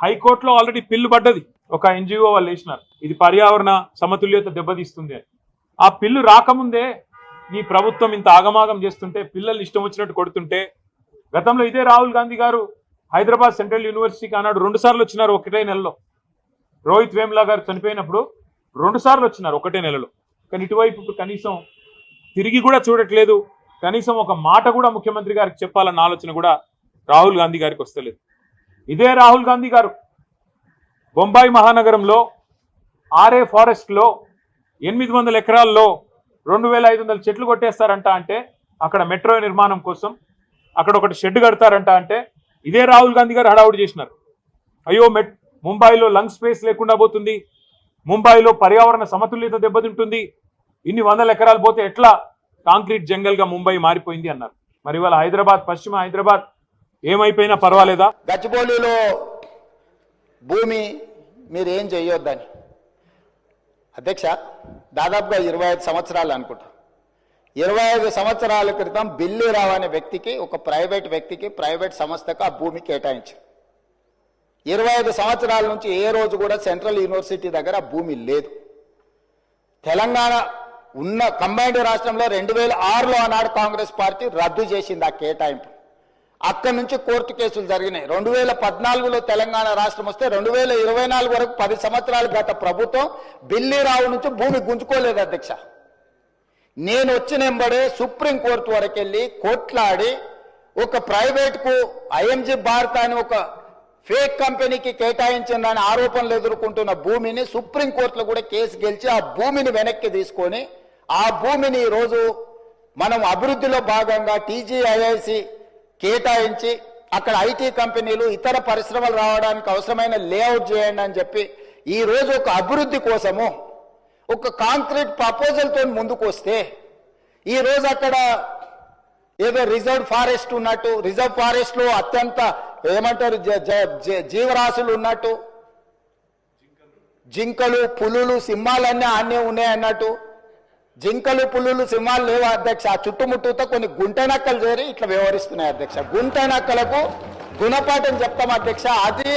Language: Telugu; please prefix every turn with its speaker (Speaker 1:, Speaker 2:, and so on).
Speaker 1: హైకోర్టులో ఆల్రెడీ పిల్లు పడ్డది, ఒక ఎన్జిఓ వాళ్ళు వేసినారు, ఇది పర్యావరణ సమతుల్యత దెబ్బతీస్తుంది అని. ఆ పిల్లు రాకముందే ఈ ప్రభుత్వం ఇంత ఆగమాగం చేస్తుంటే, పిల్లలు ఇష్టం వచ్చినట్టు కొడుతుంటే, గతంలో ఇదే రాహుల్ గాంధీ గారు హైదరాబాద్ సెంట్రల్ యూనివర్సిటీకి ఆనాడు 2 సార్లు వచ్చినారు ఒకటే నెలలో. రోహిత్ వేములా గారు చనిపోయినప్పుడు 2 సార్లు వచ్చినారు ఒకటే నెలలో. కానీ ఇటువైపు ఇప్పుడు కనీసం తిరిగి కూడా చూడట్లేదు, కనీసం ఒక మాట కూడా ముఖ్యమంత్రి గారికి చెప్పాలన్న ఆలోచన కూడా రాహుల్ గాంధీ గారికి వస్తలేదు. ఇదే రాహుల్ గాంధీ గారు బొంబాయి మహానగరంలో ఆర్ఏ ఫారెస్ట్ లో 800 ఎకరాల్లో 2500 చెట్లు కొట్టేస్తారంట. అంటే అక్కడ మెట్రో నిర్మాణం కోసం అక్కడ ఒకటి షెడ్ కడతారంట. అంటే ఇదే రాహుల్ గాంధీ గారు హడావుడి చేసినారు. అయ్యో ముంబైలో లంగ్ స్పేస్ లేకుండా పోతుంది, ముంబైలో పర్యావరణ సమతుల్యత దెబ్బతింటుంది, ఇన్ని 100 ఎకరాలు పోతే ఎట్లా కాంక్రీట్ జంగల్ గా ముంబై మారిపోయింది అన్నారు. మరి ఇవాళ హైదరాబాద్, పశ్చిమ హైదరాబాద్ ఏమైపోయినా పర్వాలేదా?
Speaker 2: గచ్చిబౌలిలో భూమి మీరు ఏం చేయొద్దని అధ్యక్ష, దాదాపుగా 25 సంవత్సరాలు అనుకుంటా, 25 సంవత్సరాల క్రితం బిల్లీరావు అనే వ్యక్తికి, ఒక ప్రైవేట్ వ్యక్తికి, ప్రైవేట్ సంస్థకు ఆ భూమి కేటాయించారు. 25 సంవత్సరాల నుంచి ఏ రోజు కూడా సెంట్రల్ యూనివర్సిటీ దగ్గర భూమి లేదు. తెలంగాణ ఉన్న కంబైన్డ్ రాష్ట్రంలో 2006లో ఆనాడు కాంగ్రెస్ పార్టీ రద్దు చేసింది ఆ కేటాయింపు. అక్కడి నుంచి కోర్టు కేసులు జరిగినాయి. 2014లో తెలంగాణ రాష్ట్రం వస్తే 2024 వరకు 10 సంవత్సరాలు గత ప్రభుత్వం బిల్లీరావు నుంచి భూమి గుంజుకోలేదు అధ్యక్ష. నేను వచ్చిన వెంబడే సుప్రీంకోర్టు వరకు వెళ్ళి కొట్లాడి ఒక ప్రైవేట్కు ఐఎంజీ భారత్ అని ఒక ఫేక్ కంపెనీకి కేటాయించిందని ఆరోపణలు ఎదుర్కొంటున్న భూమిని సుప్రీంకోర్టులో కూడా కేసు గెలిచి ఆ భూమిని వెనక్కి తీసుకొని ఆ భూమిని ఈరోజు మనం అభివృద్ధిలో భాగంగా టీజీఐఐసి కేటాయించి అక్కడ ఐటీ కంపెనీలు, ఇతర పరిశ్రమలు రావడానికి అవసరమైన లేఅవుట్ చేయండి అని చెప్పి ఈ రోజు ఒక అభివృద్ధి కోసము ఒక కాంక్రీట్ ప్రపోజల్తో ముందుకు వస్తే ఈ రోజు అక్కడ ఏదో రిజర్వ్ ఫారెస్ట్ ఉన్నట్టు, రిజర్వ్ ఫారెస్ట్ లో అత్యంత ఏమంటారు జీవరాశులు ఉన్నట్టు, జింకలు, పులులు, సింహాలన్నీ ఆనే ఉన్నాయి అన్నట్టు, జింకలు, పులులు, సింహాలు లేవు అధ్యక్ష. ఆ చుట్టుముట్టుతో కొన్ని గుంటనక్కలు చేరి ఇట్లా వ్యవహరిస్తున్నాయి అధ్యక్ష. గుంటనక్కలకు గుణపాఠం చెప్తాం అధ్యక్ష. అది